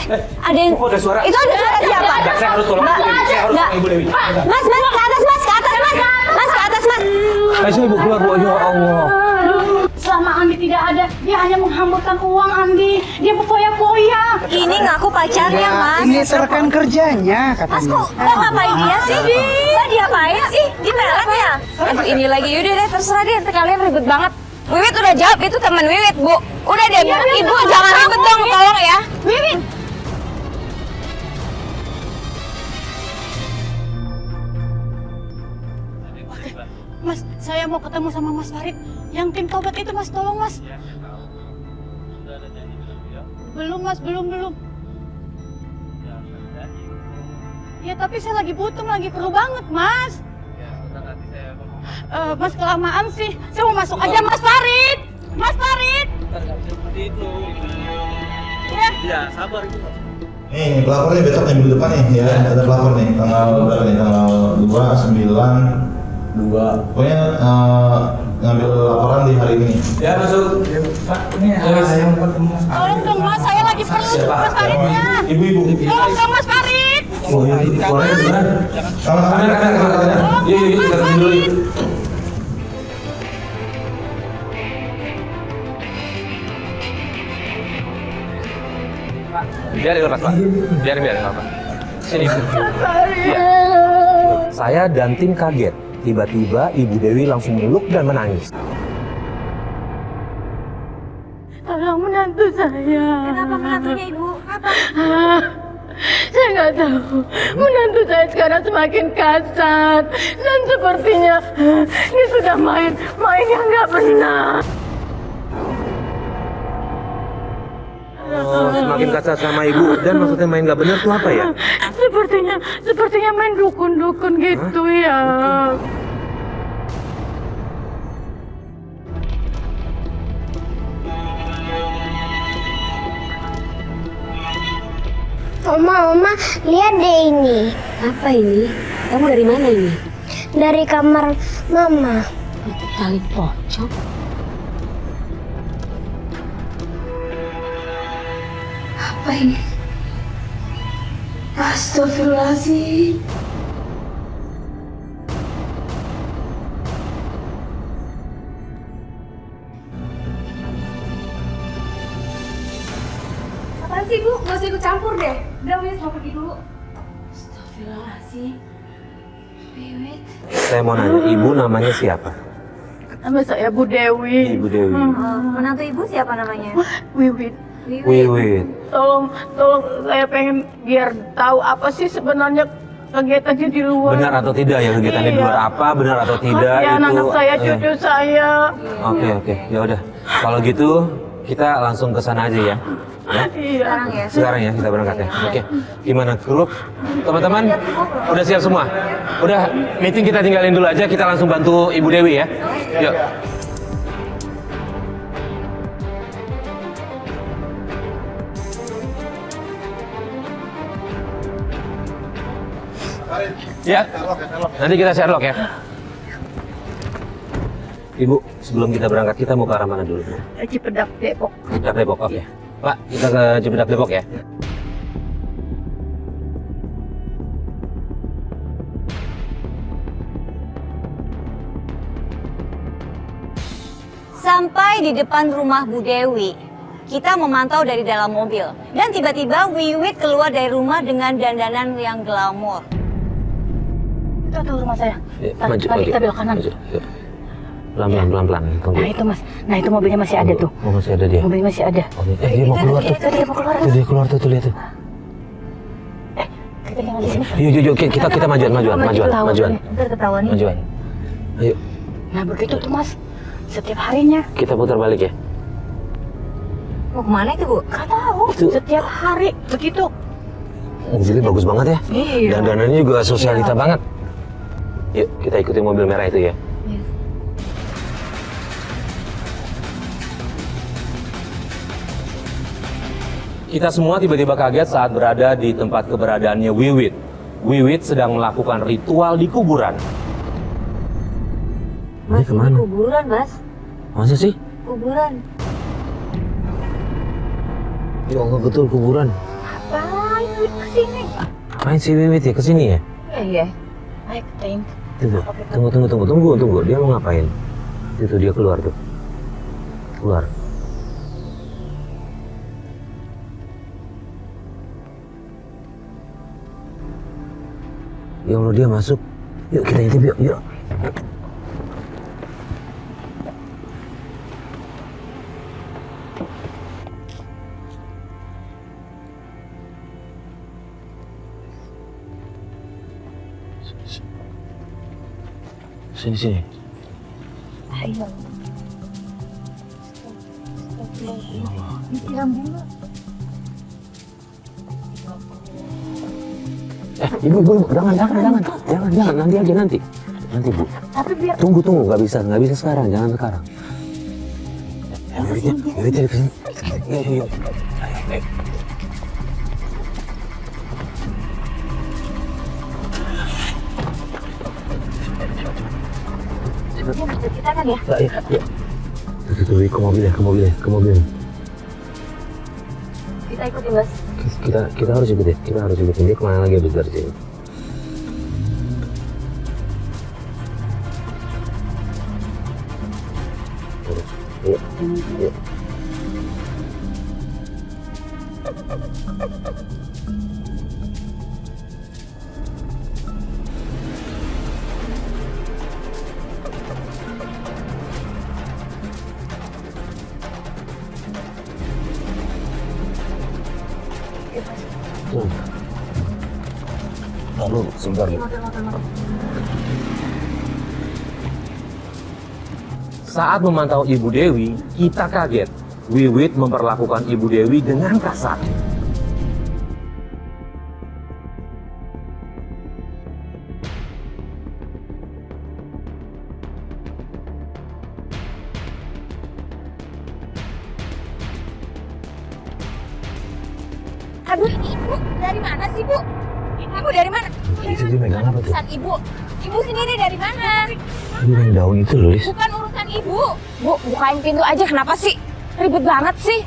Ada yang... Kok ada suara? Itu ada suara siapa? Saya harus tolong Ibu Dewi. Saya harus tolong Ibu Dewi. Mas, ke atas mas, ke atas mas. Mas, ke atas mas. Ayo Ibu keluar Bu. Ya Allah. Selama Andi tidak ada, dia hanya menghamburkan uang Andi. Dia berfoya-foya. Ini ngaku pacarnya mas. Ini rekan kerjanya Mas katanya. kok ngapain dia sih? Kok diapain sih? Di pelet ya? Aduh ini lagi, udah deh terserah deh, nanti kalian ribet banget. Wiwit udah jawab, itu teman Wiwit Bu. Udah deh Bu, Ibu jangan ribet dong, tolong ya. Wiwit. Mas, saya mau ketemu sama Mas Farid. Yang tim tobat itu Mas, tolong Mas. Belum Mas, belum. Ya tapi saya lagi butuh, lagi perlu banget Mas. Mas kelamaan sih. Saya mau masuk aja Mas Farid. Mas Farid. Seperti itu. Ya. Ya, sabar Ibu. Nih, pelapor nih besok nih minggu depan nih ya, ada pelapor nih tanggal berapa nih? Tanggal 2, 9, 2. Pokoknya ngambil laporan di hari ini. Ya, masuk. Pak, ini saya mau ketemu. Tolong dong Mas, saya lagi perlu Mas Faridnya. Ibu. Tolong dong Mas Farid. Oh, iya, suaranya benar. Kanan. Yuk, kita ketemu dulu. Biarin lepas, Pak. Biarin apa. Sini. Ya. Saya dan tim kaget. Tiba-tiba Ibu Dewi langsung meluk dan menangis. Tolong menantu saya. Kenapa menantunya Ibu? Apa? Saya nggak tahu. Menantu saya sekarang semakin kasar dan sepertinya dia sudah main yang nggak benar. Oh, semakin kasar sama Ibu. Dan maksudnya main gak benar tuh apa ya? Sepertinya main dukun-dukun gitu ya. Oma, lihat deh ini. Apa ini? Kamu dari mana ini? Dari kamar Mama. Tali pocong. Apa ini? Astagfirullahaladzim. Apaan sih Bu? Gak usah ikut campur deh. Udah Wiwit mau pergi dulu. Astagfirullahaladzim. Wiwit. Saya mau nanya, Ibu namanya siapa? Nama saya Bu Dewi. Ibu Dewi. Menantu Ibu siapa namanya? Wiwit. Wiwit. Tolong saya pengen biar tahu apa sih sebenarnya kegiatannya di luar. Benar atau tidak ya kegiatan di Iya. luar apa? Benar atau tidak Ya, itu? anak saya, cucu saya. Oke. Ya udah. Kalau gitu kita langsung ke sana aja ya. Ya? Iya. Sekarang ya. Sekarang ya kita berangkat ya. Oke. Gimana grup? Teman-teman udah siap semua? Udah meeting kita tinggalin dulu aja, kita langsung bantu Ibu Dewi ya. Yuk. Ya. Nanti kita Sherlock ya. Ibu, sebelum kita berangkat kita mau ke arah mana dulu? Cipedak Depok. Cipedak Depok, oke. Pak, kita ke Cipedak Depok ya. Sampai di depan rumah Bu Dewi, kita memantau dari dalam mobil. Dan tiba-tiba Wiwit keluar dari rumah dengan dandanan yang glamor. Itu tuh rumah saya. Ya, Tadi kita belok kanan. Maju, yuk. Pelan-pelan, tunggu. Nah itu Mas, nah itu mobilnya masih ada tuh. Oh, masih ada dia. Mobilnya masih ada. Oke. Dia mau keluar tuh. Dia mau keluar. Dia keluar tuh, lihat tuh. Kita tinggal di sini. Yuk, kita majuan. Ntar ketahuan nih. Majuan. Ayo, Nah begitu tuh Mas, setiap harinya. kita putar balik ya. Mau kemana itu Bu? Gak tahu. Itu- Setiap hari begitu. Mobilnya bagus banget ya. Iya. Dan dananya juga sosialita banget. Yuk, kita ikuti mobil merah itu ya. Kita semua tiba-tiba kaget saat berada di tempat keberadaannya Wiwit. Wiwit sedang melakukan ritual di kuburan. Ini kemana? Kuburan Mas. Masa sih? Kuburan. Ya Allah, betul kuburan. Apa? Wiwit kesini. Main si Wiwit ya kesini ya? Iya. Ayo ketain. Tunggu. Dia mau ngapain? Itu dia keluar tuh. Keluar. Ya Allah, dia masuk. Yuk kita intip yuk. Sini. Ayo. Ibu, jangan, nanti Bu. Tapi biar Tunggu, nggak bisa sekarang, jangan sekarang. Wiwit dari kesini. Yuk. Ayo. kita kan ya. Iya. Tuh, ke mobil. Kita ikutin Mas. Kita harus ikutin. Dia kemana lagi habis dari sini? Iya. Lalu sebentar. Saat memantau Ibu Dewi, kita kaget. Wiwit memperlakukan Ibu Dewi dengan kasar. Aduh, Ibu dari mana sih, Bu? Ibu dari mana? Itu dia megang apa tuh? Urusan Ibu sendiri dari mana? Dia yang daun itu loh, Lis. Bukan urusan Ibu. Bu, bukain pintu aja. Kenapa sih? Ribet banget sih.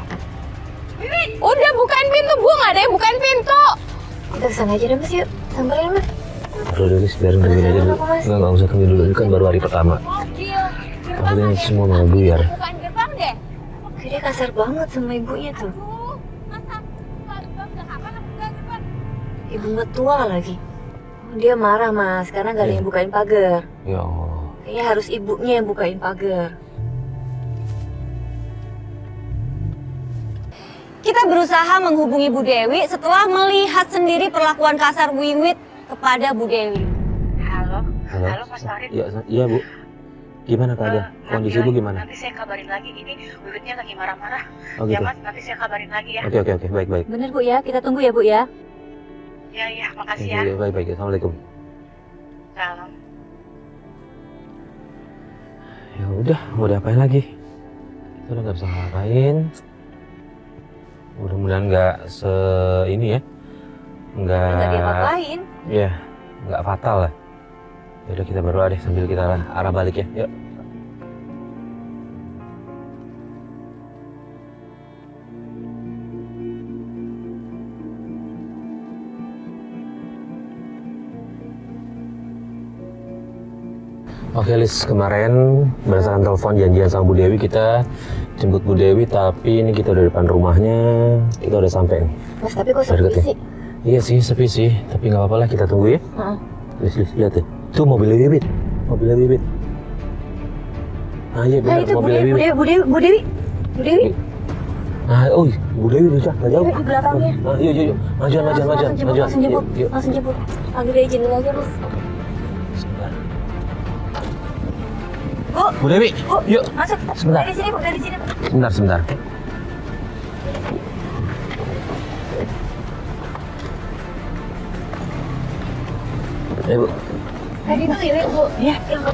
Udah bukain pintu, Bu. Nggak ada yang bukain pintu. Kita kesana aja deh, Mas. Yuk, samperin, Mas. Udah, Lis, biarin dulu aja dulu. Nggak usah tunggu dulu. Ini kan baru hari pertama. Maksudnya ini semua mau buyar. Bukain gerbang deh. Dia kasar banget sama ibunya tuh. Masa buka gerbang udah kapan aku buka gerbang? Ibu mertua lagi. Dia marah Mas, karena gak ada yang bukain pagar. Ya Allah. Kayaknya harus ibunya yang bukain pagar. Kita berusaha menghubungi Bu Dewi setelah melihat sendiri perlakuan kasar Wiwit kepada Bu Dewi. Halo Halo Mas Farid. Iya Bu. Gimana keadaan? Kondisi Bu gimana? Nanti saya kabarin lagi, ini Wiwitnya lagi marah-marah. Oh gitu. Ya Mas, nanti saya kabarin lagi ya. Oke, baik. Bener Bu ya, kita tunggu ya Bu ya. Ya, makasih ya. Iya, baik. Assalamualaikum. Salam. Ya udah, mau diapain lagi? Kita udah nggak bisa ngapain. Mudah-mudahan nggak ini ya, Nggak diapa-apain. Iya, nggak fatal lah. Ya udah kita berdoa deh sambil kita arah balik ya. Yuk. Oke Lis, kemarin berdasarkan telepon janjian sama Bu Dewi, kita jemput Bu Dewi, tapi ini kita udah depan rumahnya, kita udah sampai nih. Mas, tapi kok sepi Deket ya? sih? Iya sih, sepi sih, tapi nggak apa-apa lah, kita tunggu ya. Lis, lihat deh, tuh mobilnya Wiwit. Nah iya benar, itu mobilnya Wiwit. Bu Dewi. Nah, oh Bu Dewi udah nggak jauh. Di belakangnya. Nah, yuk, majuan. Langsung jemput. Panggil dia izin dulu aja, Mas. Bu Dewi, yuk. Masuk. Sebentar. Dari sini, Bu, dari sini. Sebentar. Ayo Bu. Tadi itu ya, Bu. Iya, ayo.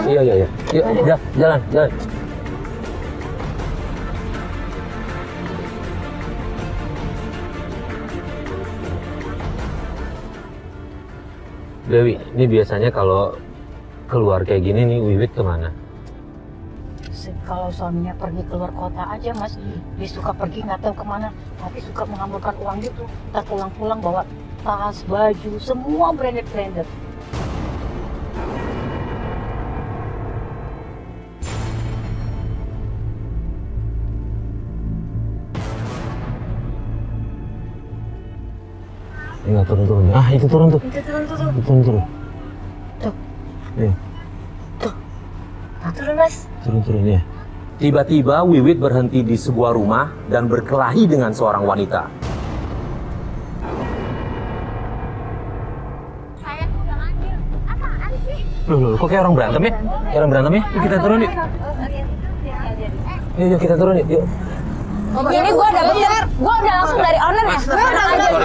Iya. Yuk, jalan. Dewi, ini biasanya kalau keluar kayak gini nih Wiwit kemana? Kalau suaminya pergi keluar kota aja mas, dia suka pergi nggak tahu kemana, tapi suka mengambilkan uang gitu. Tak pulang-pulang bawa tas, baju, semua branded. Enggak turun. Ah, itu turun tuh. Turun. Tuh. Iya. Turun mas. Turun ya. Tiba-tiba Wiwit berhenti di sebuah rumah dan berkelahi dengan seorang wanita. Saya udah ngambil. Apaan sih? Loh, kok kayak orang berantem ya? Kayak orang berantem ya? Yuk kita turun yuk. Yuk kita turun yuk. Ini gue udah besar, gue udah langsung dari owner ya. Sorry,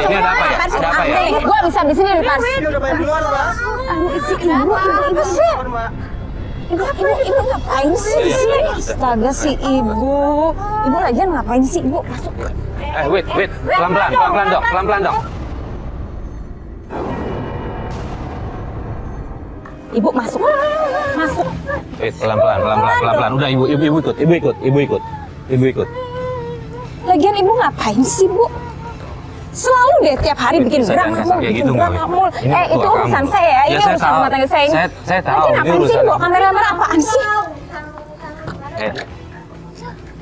ini ada apa ya? Ada apa ya? Gue bisa di sini di Pars. Ini udah bayar duluan, Pak. Aduh, ibu sih. Ibu ngapain sih di sini? Astaga si ibu. Ibu lagian ngapain sih ibu? Masuk. Wait. Pelan-pelan dong. Ibu masuk. Wait, pelan-pelan. Udah ibu ikut. Lagian ibu ngapain sih bu? Selalu deh tiap hari bikin Saya gerang nggak kayak gitu, Mbak. Itu urusan saya ya. Ini urusan rumah tangga saya. Saya tahu. Lagian ngapain sih bu? Kamera apaan sih?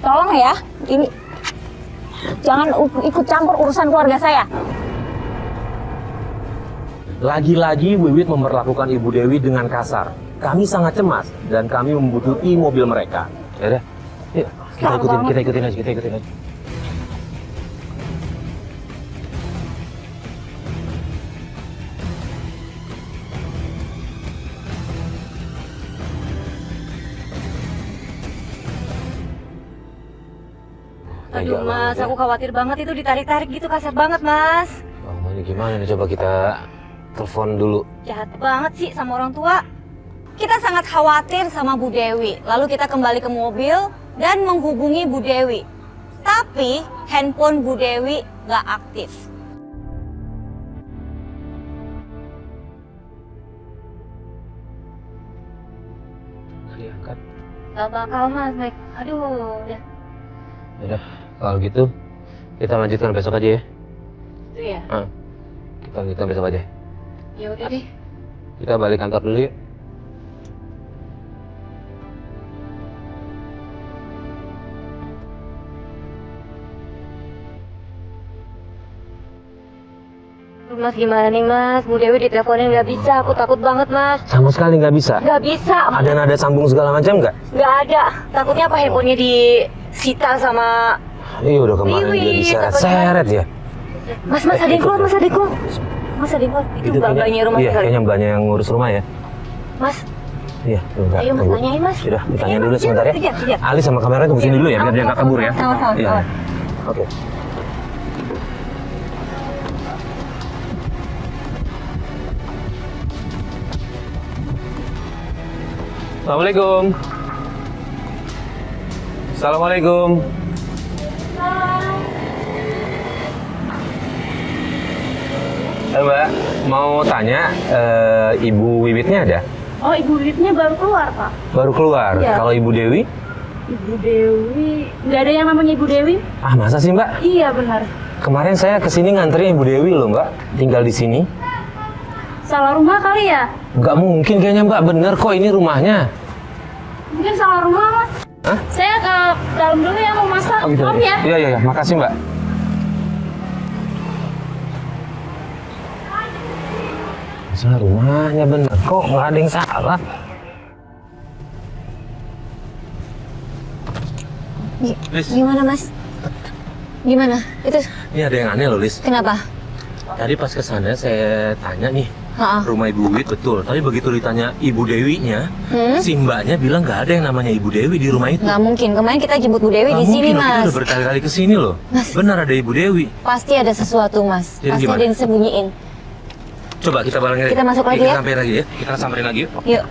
Tolong ya, ini jangan ikut campur urusan keluarga saya. Lagi-lagi Wiwit memperlakukan Ibu Dewi dengan kasar. Kami sangat cemas dan kami membutuhkan mobil mereka. Ya udah, yuk kita ikutin aja. Aduh mas, aku khawatir banget itu ditarik-tarik gitu, kasar banget mas. Oh, ini gimana nih? Coba kita telepon dulu. Jahat banget sih sama orang tua. Kita sangat khawatir sama Bu Dewi. Lalu kita kembali ke mobil dan menghubungi Bu Dewi. Tapi handphone Bu Dewi nggak aktif. Diangkat. Gak bakal mas, baik. Aduh, udah. Yaudah, kalau gitu kita lanjutkan besok aja ya. Itu ya? Kita lanjutkan besok aja. Ya udah deh. Kita balik kantor dulu yuk. Mas gimana nih mas, Bu Dewi diteleponin nggak bisa, aku takut banget mas. Sama sekali nggak bisa. Nggak bisa. Ada nada sambung segala macam nggak? Nggak ada. Takutnya apa handphonenya disita sama... Iya udah kemarin dia diseret-seret ya. Mas ada yang keluar, Mas ada yang keluar. Itu mbaknya rumah Iya, kali. kayaknya mbaknya yang ngurus rumah ya. Mas, Iya, bentar. ayo mas tunggu. tanyain mas. Sudah, ditanya dulu sebentar ya. Kejap. Ali sama kamera tunggu sini dulu ya, biar dia nggak kabur ya. Sama-sama. Iya. Oke. Assalamualaikum. Halo Mbak, mau tanya Ibu Wiwitnya ada? Oh, Ibu Wiwitnya baru keluar, Pak. Baru keluar. Iya. Kalau Ibu Dewi? Ibu Dewi, nggak ada yang namanya Ibu Dewi? Ah, masa sih Mbak? Iya, benar. Kemarin saya kesini nganterin Ibu Dewi loh Mbak, tinggal di sini. Salah rumah kali ya? Nggak mungkin kayaknya Mbak, bener kok ini rumahnya. Mungkin salah rumah, Mas. Hah? Saya ke dalam dulu ya, mau masak. Oh gitu. Maaf ya. Iya, makasih Mbak. Salah rumahnya bener kok, nggak ada yang salah. Gimana mas? Gimana? Itu Ini ada yang aneh loh Lis. kenapa? Tadi pas kesana saya tanya nih, Ha-ha. rumah Ibu Wit betul. Tapi begitu ditanya Ibu Dewinya, si mbaknya bilang nggak ada yang namanya Ibu Dewi di rumah itu. Nggak mungkin. Kemarin kita jemput Bu Dewi Nggak di sini mungkin loh, kita mas. udah berkali-kali kesini loh. Mas. Benar ada Ibu Dewi. Pasti ada sesuatu mas. Jadi Pasti gimana? ada yang disembunyiin. Coba kita barengin. Kita masuk lagi Kita ya? samperin lagi ya. Kita samperin lagi yuk. Yuk.